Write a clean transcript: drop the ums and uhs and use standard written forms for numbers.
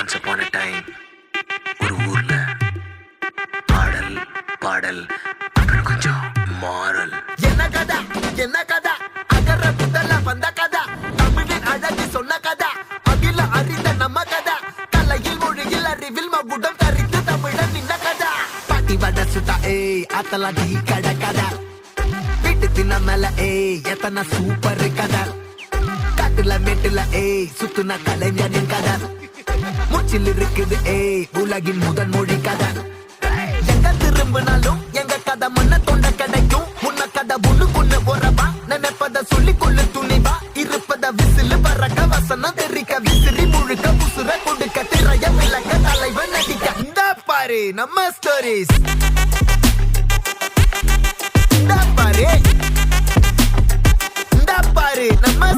Once upon a time ஒரு ஊர்ல ஆடல் பாடல் அப்புறம் கொஞ்சம் மாறல். என்ன கதை அகர புதல வந்த கதை, தமிழின் அழகு சொன்ன கதை, அகில அறிந்த நம்ம கதை, கலையில் மொழியில் அறிவில் மகுடம் தரித்து தமிழன் நின்ன கதை. பாட்டி வட சுட்டா அத்தலா டீ கடை கதை, வீட்டு தின்ன மேல எத்தனை சூப்பர் கதை, காட்டுல மேட்டுல சுத்துன கலைஞனின் கதை, மூச்சில் இருக்குது உலகின் முதன் மொழி கதை. எங்க திரும்பினாலும் எங்க கதை மண்ண தொண்ட கிடைக்கும், முன்ன கதை ஒண்ணு போறவா நினைப்பத சொல்லி கொள்ளு துணிவா, இருப்பத விசிலு பறக்க வசனம் தெரிக்க விசிறி முழுக்க புசுர கொடுக்க திரைய விளக்க தலைவன் நடிக்க. இந்த பாரு நம்ம ஸ்டோரிஸ், இந்த பாரு நம்ம